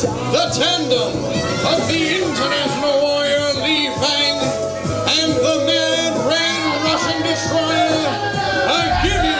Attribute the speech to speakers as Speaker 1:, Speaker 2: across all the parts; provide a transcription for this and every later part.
Speaker 1: the tandem of the International Warrior Li Fang and the Mad Rain Russian Destroyer, I give you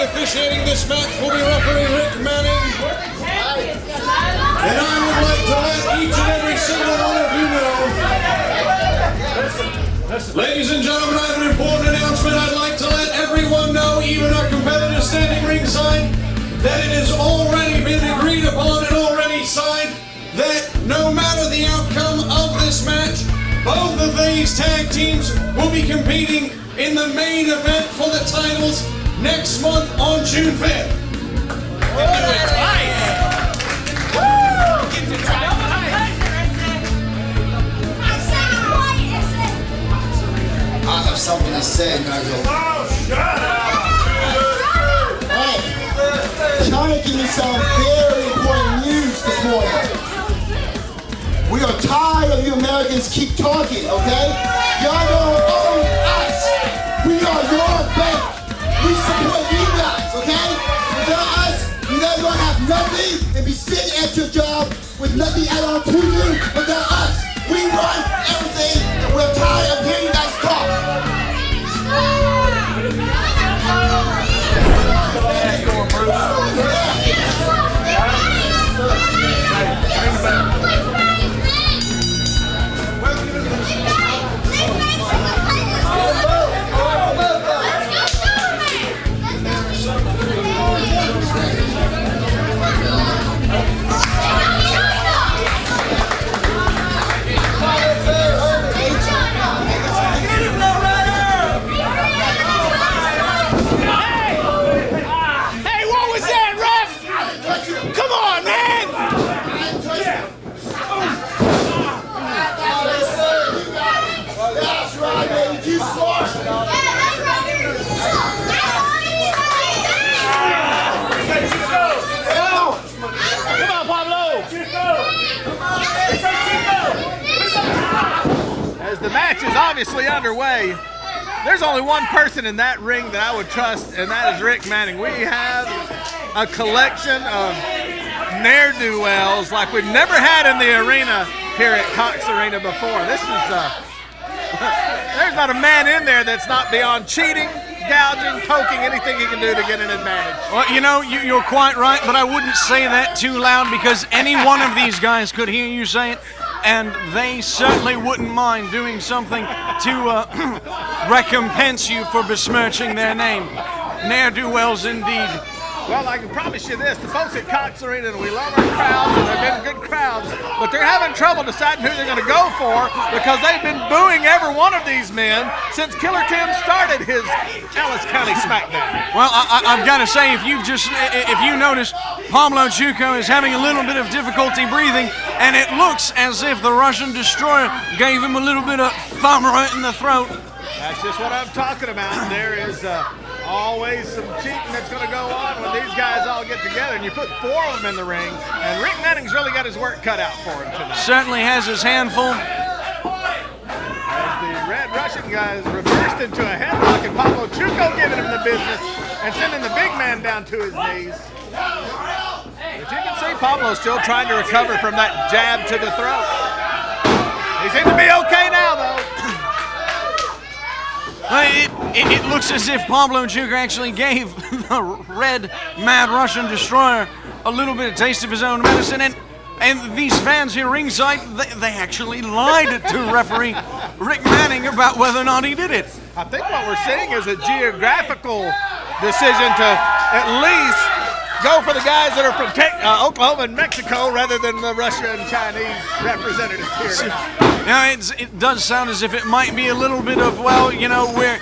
Speaker 1: officiating this match will be referee Rick Manning. And I would like to let each and every single one of you know. Ladies and gentlemen, I have an important announcement. I'd like to let everyone know, even our competitors standing ringside, that it has already been agreed upon and already signed that no matter the outcome of this match, both of these tag teams will be competing in the main event for the titles next month on June 5th.
Speaker 2: I have something to say, Nigel. Hey, China gave me some very important news this morning. We are tired of you Americans keep talking, okay? Y'all don't own us. We are your bank. We support you guys, okay? Without us, you guys gonna have nothing and be sitting at your job with nothing add on to you. Without us, we run everything and we're tired of hearing you guys talk.
Speaker 3: As the match is obviously underway, there's only one person in that ring that I would trust, and that is Rick Manning. We have a collection of ne'er-do-wells like we've never had in the arena here at Cox Arena before. This is, there's not a man in there that's not beyond cheating, gouging, poking, anything he can do to get an advantage.
Speaker 4: Well, you know, you're quite right, but I wouldn't say that too loud because any one of these guys could hear you say it, and they certainly wouldn't mind doing something to recompense you for besmirching their name. Ne'er-do-wells indeed.
Speaker 3: Well, I can promise you this, the folks at Cox Arena, we love our crowds, and they've been good crowds, but they're having trouble deciding who they're going to go for because they've been booing every one of these men since Killer Tim started his Ellis County SmackDown.
Speaker 4: Well, I've got to say, if you notice, Pablo Chuco is having a little bit of difficulty breathing, and it looks as if the Russian Destroyer gave him a little bit of thumb right in the throat.
Speaker 3: That's just what I'm talking about. There is always some cheating that's going to go on when these guys all get together, and you put four of them in the ring, and Rick Manning's really got his work cut out for him tonight.
Speaker 4: Certainly has his handful.
Speaker 3: As the Red Russian guys reversed into a headlock, and Pablo Chuco giving him the business. and sending the big man down to his knees. But you can see Pablo still trying to recover from that jab to the throat. He seems to be okay now, though.
Speaker 4: It looks as if Pablo Chuka actually gave the red Mad Russian Destroyer a little bit of taste of his own medicine, and these fans here ringside, they actually lied to referee Rick Manning about whether or not he did it.
Speaker 3: I think what we're seeing is a geographical decision to at least go for the guys that are from Oklahoma and Mexico rather than the Russian and Chinese representatives here tonight.
Speaker 4: Now, it does sound as if it might be a little bit of, well, you know, we're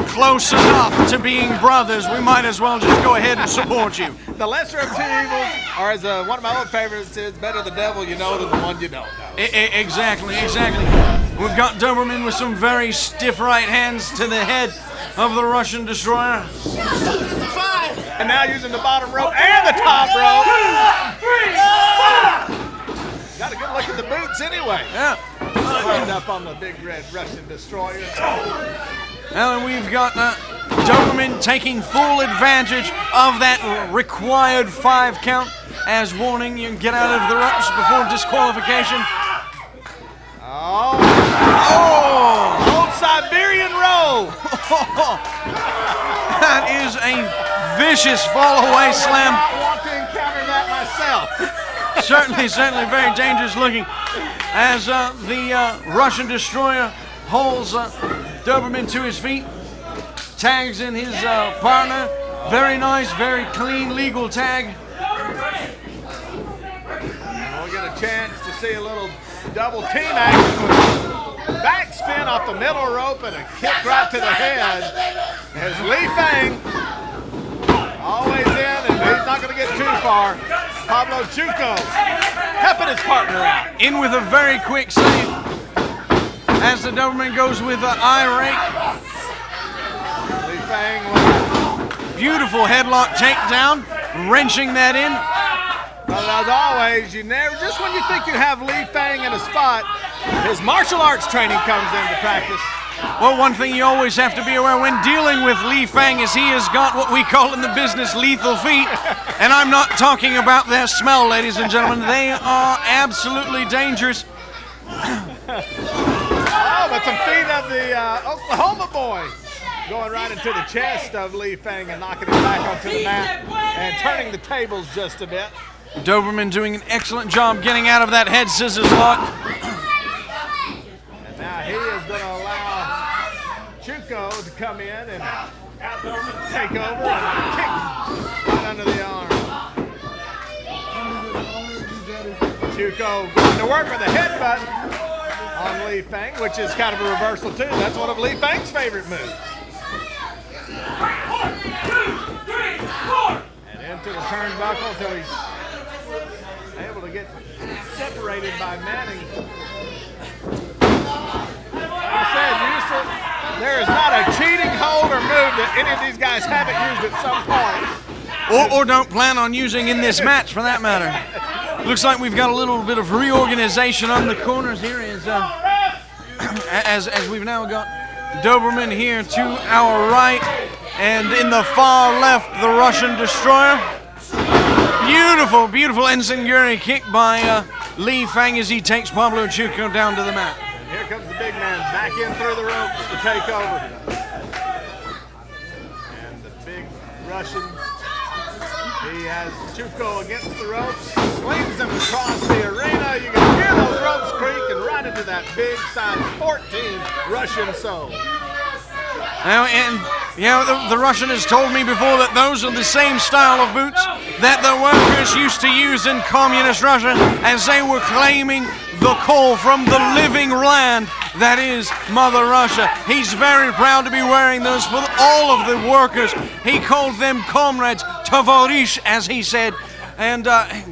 Speaker 4: close enough to being brothers. We might as well just go ahead and support you.
Speaker 3: The lesser of two evils, or as one of my old favorites says, better the devil you know than the one you don't know.
Speaker 4: Exactly. We've got Doberman with some very stiff right hands to the head of the Russian Destroyer.
Speaker 3: And now using the bottom rope and the top rope. Got a good look at the boots anyway.
Speaker 4: Yeah.
Speaker 3: Lined up on the big red Russian Destroyer.
Speaker 4: Now we've got Doberman taking full advantage of that required 5 count as warning you get out of the ropes before disqualification.
Speaker 3: Oh! Old Siberian roll!
Speaker 4: That is a vicious fall-away slam.
Speaker 3: I want to encounter that myself.
Speaker 4: Certainly very dangerous looking as the Russian Destroyer holds Doberman to his feet, tags in his partner. Very nice, very clean, legal tag.
Speaker 3: And we'll get a chance to see a little double team action with backspin off the middle rope and a kick right to the head as Li Feng always in, and he's not going to get too far. Pablo Chuka helping his partner out.
Speaker 4: In with a very quick save as the Doberman goes with the eye rake.
Speaker 3: Li Feng,
Speaker 4: beautiful headlock takedown, wrenching that in.
Speaker 3: but as always, you never, just when you think you have Li Feng in a spot, his martial arts training comes into practice.
Speaker 4: Well, one thing you always have to be aware when dealing with Li Feng is he has got what we call in the business lethal feet. And I'm not talking about their smell, ladies and gentlemen. They are absolutely dangerous.
Speaker 3: Oh, but some feet of the Oklahoma boy going right into the chest of Li Feng and knocking him back onto the mat and turning the tables just a bit.
Speaker 4: Doberman doing an excellent job getting out of that head scissors lock.
Speaker 3: And now he is going to allow Chuka to come in and take over and kick right under the arm. Chuka going to work with a headbutt on Li Feng, which is kind of a reversal too. That's one of Li Feng's favorite moves. And into the turnbuckle until he's able to get separated by Manning. Like I said, there is not a cheating hold or move that any of these guys haven't used at some point.
Speaker 4: Or don't plan on using in this match, for that matter. Looks like we've got a little bit of reorganization on the corners here as we've now got Doberman here to our right, and in the far left, the Russian Destroyer. Beautiful, beautiful enziguri kick by Li Feng as he takes Pablo Chuka down to the mat.
Speaker 3: And here comes the big man back in through the ropes to take over. And the big Russian, he has Chuka against the ropes, slings him across the arena. You can hear those ropes creak and right into that big size 14 Russian soul.
Speaker 4: Now, and the Russian has told me before that those are the same style of boots that the workers used to use in communist Russia as they were claiming the call from the living land that is Mother Russia. He's very proud to be wearing those for all of the workers. He called them comrades, tovarish, as he said. And,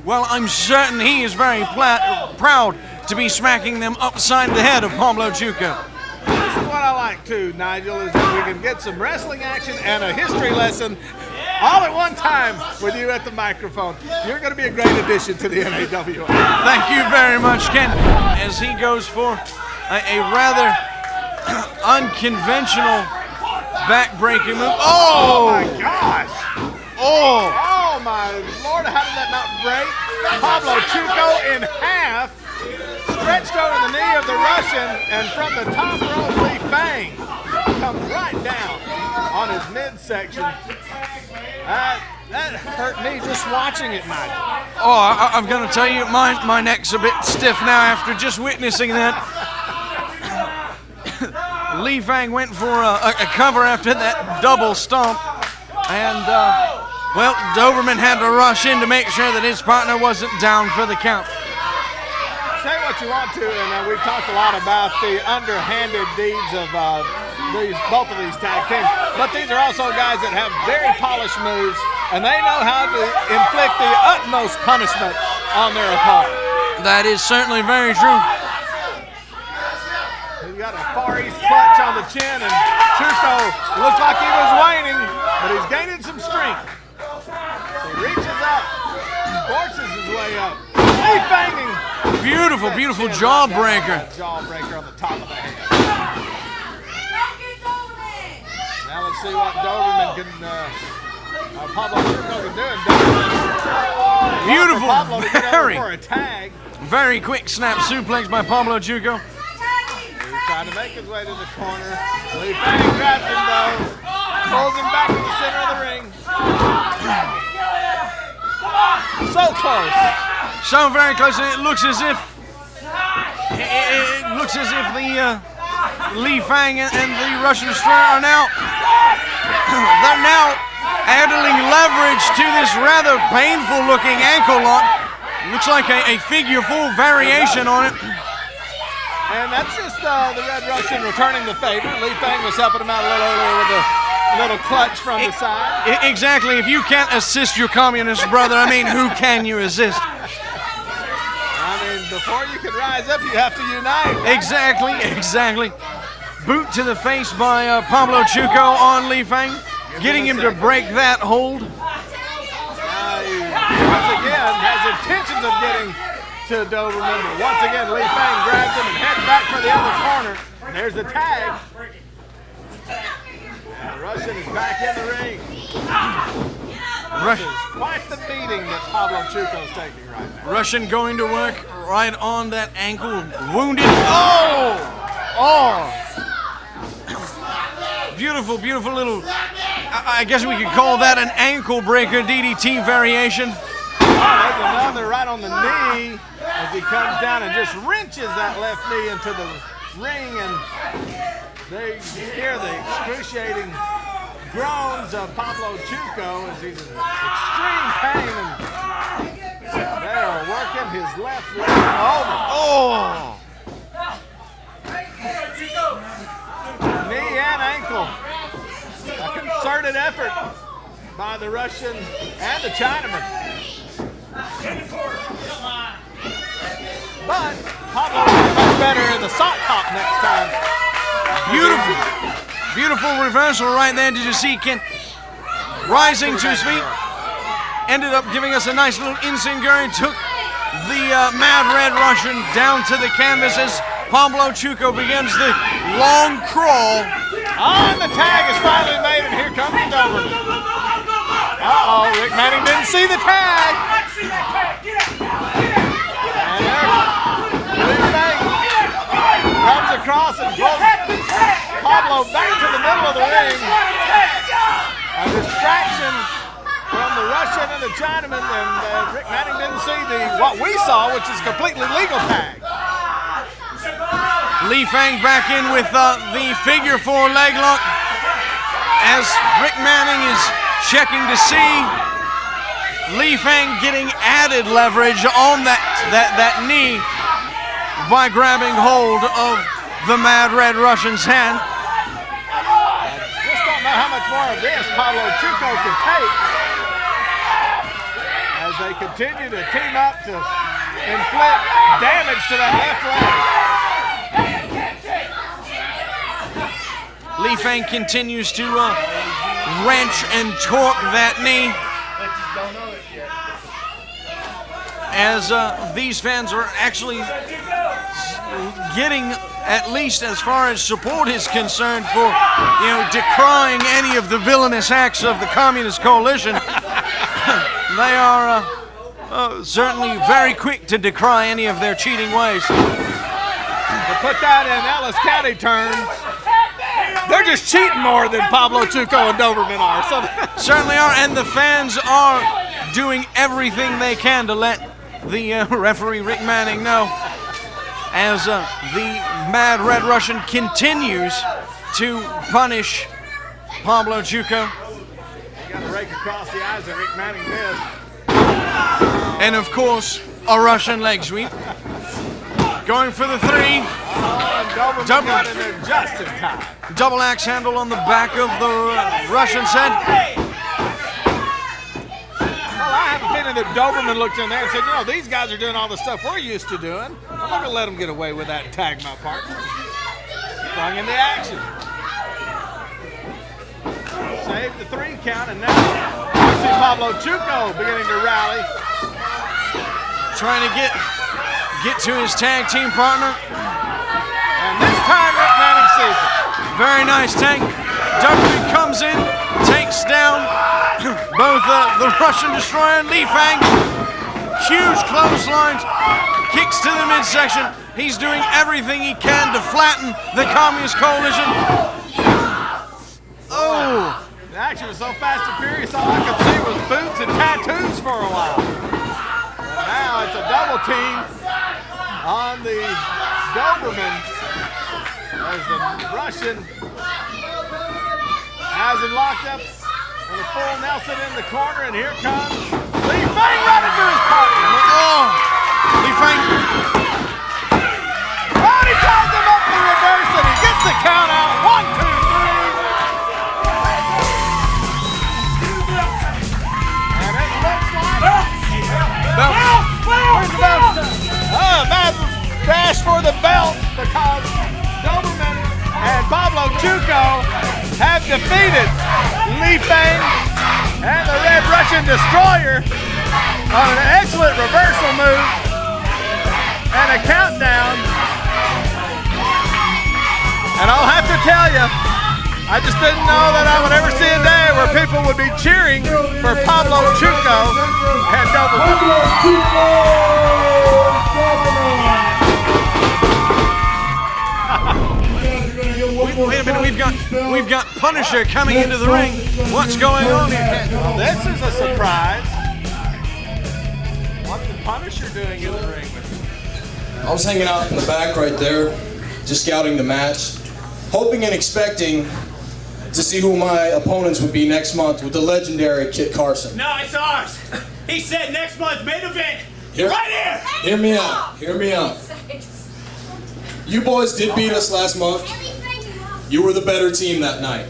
Speaker 4: well, I'm certain he is very proud to be smacking them upside the head of Pablo Chuka.
Speaker 3: This is what I like too, Nigel, is that we can get some wrestling action and a history lesson all at one time with you at the microphone. You're going to be a great addition to the NAWA.
Speaker 4: Thank you very much, Ken, as he goes for a rather unconventional back-breaking move.
Speaker 3: Oh my break. Pablo Chuco in half, stretched over the knee of the Russian, and from the top rope, Li Fang comes right down on his midsection. That hurt me just watching it, Mike.
Speaker 4: Oh, I'm going to tell you, my neck's a bit stiff now after just witnessing that. Li Fang went for a cover after that double stomp, and well, Doberman had to rush in to make sure that his partner wasn't down for the count.
Speaker 3: Say what you want to, and we've talked a lot about the underhanded deeds of both of these tag teams, but these are also guys that have very polished moves, and they know how to inflict the utmost punishment on their opponent.
Speaker 4: That is certainly very true.
Speaker 3: He's got a Far East clutch on the chin, and Chuco looked like he was waning, but he's gaining some strength. So he reaches up, forces his way up. Li Fanging.
Speaker 4: Beautiful, beautiful jawbreaker.
Speaker 3: Jawbreaker on the top of the head. Now let's see what Doberman can, Pablo Chuco can do.
Speaker 4: Beautiful,
Speaker 3: Pablo to get over
Speaker 4: very,
Speaker 3: for a tag.
Speaker 4: very quick snap suplex by Pablo Chuco.
Speaker 3: He's trying to make his way to the corner. Li Fang grabs him though, pulls him back to the center of the ring. So close.
Speaker 4: So very close, and it looks as if the Li Fang and the Russian Destroyer are now they're now adding leverage to this rather painful-looking ankle lock. Looks like a figure-4 variation on it.
Speaker 3: And that's just the Red Russian returning the favor. Li Fang was helping him out a little earlier with a little clutch from the side.
Speaker 4: Exactly. If you can't assist your communist brother, I mean, who can you assist?
Speaker 3: I mean, before you can rise up, you have to unite. Right?
Speaker 4: Exactly. Boot to the face by Pablo Chuco on Li Fang, getting him to break that hold.
Speaker 3: He once again has intentions of getting to Doberman, but once again, Li Fang grabs him and heads back for the other corner. And there's the tag. And the Russian is back in the ring. This is quite the beating that Pablo Chuco's taking right now.
Speaker 4: Russian going to work right on that ankle, wounded. Oh! Beautiful, beautiful little, I guess we could call that an ankle breaker DDT variation.
Speaker 3: There's another right on the knee as he comes down and just wrenches that left knee into the ring, and they hear the excruciating groans of Pablo Chuco as he's in extreme pain, and they are working his left leg over.
Speaker 4: Oh!
Speaker 3: Knee and ankle. A concerted effort by the Russian and the Chinaman. But Pablo will be much better in the sock hop next time.
Speaker 4: Beautiful reversal right there. Did you see Ken rising to his feet? Ended up giving us a nice little enziguri. Took the Mad Red Russian down to the canvas as Pablo Chuco begins the long crawl.
Speaker 3: And the tag is finally made, and here comes the Doberman. Uh-oh, Rick Manning didn't see the tag. And there, Li Fang comes across and pulls Pablo back to the middle of the ring. A distraction from the Russian and the Chinaman, and Rick Manning didn't see what we saw, which is completely legal tag.
Speaker 4: Li Fang back in with the figure-4 leg lock as Rick Manning is checking to see Li Fang getting added leverage on that knee by grabbing hold of the Mad Red Russian's hand.
Speaker 3: I just don't know how much more of this Pablo Chuco can take as they continue to team up to inflict damage to that left leg.
Speaker 4: Li Fang continues to wrench and torque that knee as these fans are actually getting, at least as far as support is concerned, for decrying any of the villainous acts of the Communist Coalition. They are certainly very quick to decry any of their cheating ways.
Speaker 3: To put that in Ellis County terms, they're just cheating more than Pablo Chuco and Doberman are. So
Speaker 4: Certainly are, and the fans are doing everything they can to let the referee Rick Manning know as the Mad Red Russian continues to punish Pablo Chuco.
Speaker 3: got a rake across the eyes of Rick Manning missed.
Speaker 4: And of course, a Russian leg sweep. Going for the three.
Speaker 3: Doberman got in there just in time.
Speaker 4: Double axe handle on the back of the Russian head.
Speaker 3: Well, I have a feeling that Doberman looked in there and said, you know, these guys are doing all the stuff we're used to doing. I'm not going to let them get away with that and tag my partner. Sprung in the action. Saved the 3 count, and now we see Pablo Chuco beginning to rally.
Speaker 4: Trying to get to his tag team partner.
Speaker 3: And this time Rick Manning sees it.
Speaker 4: Very nice tag. Doberman comes in, takes down both the Russian Destroyer and Li Fang. Huge clotheslines, kicks to the midsection. He's doing everything he can to flatten the Communist Coalition. Oh!
Speaker 3: The action was so fast and furious, all I could see was boots and tattoos for a while. And now it's a double team on the Doberman as the Russian has him locked up and a full Nelson in the corner, and here comes Li Fang running to his partner.
Speaker 4: Oh! Li Fang.
Speaker 3: Oh, he ties him up the reverse and he gets the count out. 1, 2, 3. And it looks like where's the belt? Oh, mad dash for the belt because Doberman and Pablo Chuco have defeated Li Fang and the Red Russian Destroyer on an excellent reversal move and a countdown. And I'll have to tell you, I just didn't know that I would ever see a day where people would be cheering for Pablo Chuco and Doberman.
Speaker 4: Wait a minute, we've got Punisher coming into the ring. What's going on here?
Speaker 3: Well, this is a surprise. What's the Punisher doing in the ring with you?
Speaker 5: I was hanging out in the back right there, just scouting the match, hoping and expecting to see who my opponents would be next month with the legendary Kit Carson.
Speaker 6: No, it's ours. He said next month, main event.
Speaker 5: Here-
Speaker 6: Right here.
Speaker 5: Hear me out. Hear me out. You boys did beat us last month. You were the better team that night.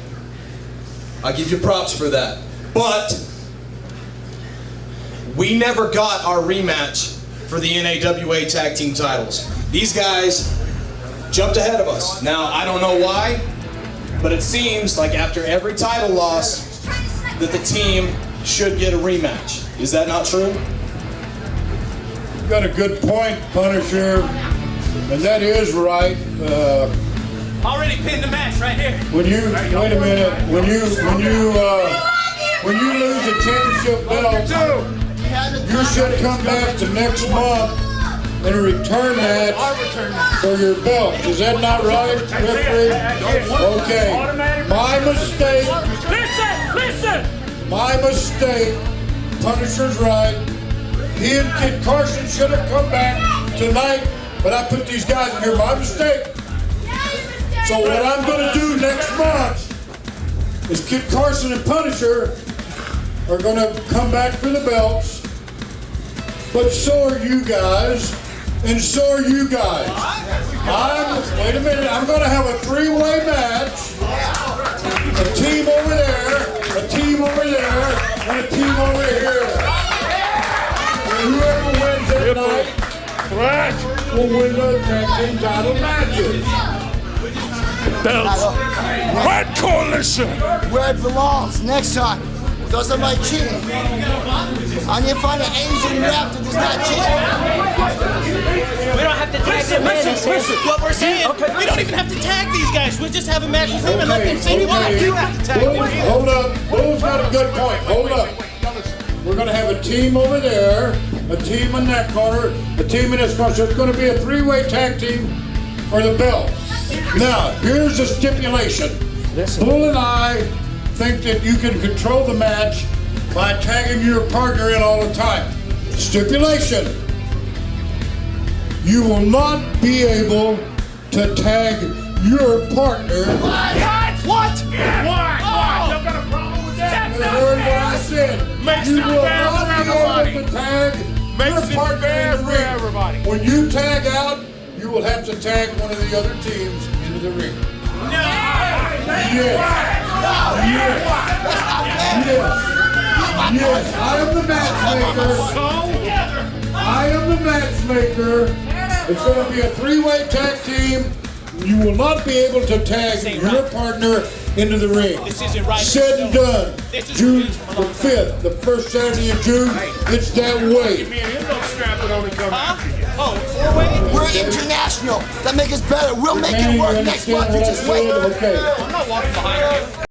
Speaker 5: I give you props for that. But we never got our rematch for the NAWA tag team titles. These guys jumped ahead of us. Now, I don't know why, but it seems like after every title loss that the team should get a rematch. Is that not true?
Speaker 7: You got a good point, Punisher, and that is right.
Speaker 6: Already pinned the match right here.
Speaker 7: When you wait a minute, when you lose a championship belt, you should come back the next month and return that for your belt. Is that not right, referee? Okay. My mistake.
Speaker 6: Listen.
Speaker 7: My mistake. Punisher's right. He and Kid Carson should have come back tonight, but I put these guys in here. My mistake. So what I'm going to do next month is Kid Carson and Punisher are going to come back for the belts, but so are you guys, and so are you guys. Wait a minute, I'm going to have a 3-way match. A team over there, a team over there, and a team over here. And whoever wins that night will win the tag team title matches.
Speaker 2: Red Coalition! Where it belongs next time. Doesn't like cheating. And you find an Asian rap that does not cheat.
Speaker 6: We don't have to tag them in. What we're saying, we don't even have to tag these guys. We'll just have a match with them and let them say what. You have to tag them.
Speaker 7: Hold up. Bull's got a good point. Hold up. We're going to have a team over there a team in that corner, a team in this corner. So it's going to be a three-way tag team for the belt. Now, here's the stipulation. Bull and I think that you can control the match by tagging your partner in all the time. Stipulation. You will not be able to tag your partner.
Speaker 6: What?
Speaker 7: You heard what I said.
Speaker 6: Makes
Speaker 7: You
Speaker 6: it
Speaker 7: will
Speaker 6: fair
Speaker 7: not
Speaker 6: for
Speaker 7: be able
Speaker 6: everybody.
Speaker 7: to tag
Speaker 6: Makes
Speaker 7: your
Speaker 6: it
Speaker 7: partner
Speaker 6: fair
Speaker 7: in the
Speaker 6: for
Speaker 7: ring.
Speaker 6: everybody.
Speaker 7: When you tag out, you will have to tag one of the other teams into the ring. Yes. Yes, I am the matchmaker. I am the matchmaker. It's going to be a three-way tag team. You will not be able to tag your partner into the ring.
Speaker 6: This isn't right.
Speaker 7: Said and done. June the 5th, the first Saturday in June. It's that way.
Speaker 6: Oh, four-way?
Speaker 2: We're international. That makes us better. We'll make it work next month. You just wait.
Speaker 7: Okay.
Speaker 6: I'm not walking behind you.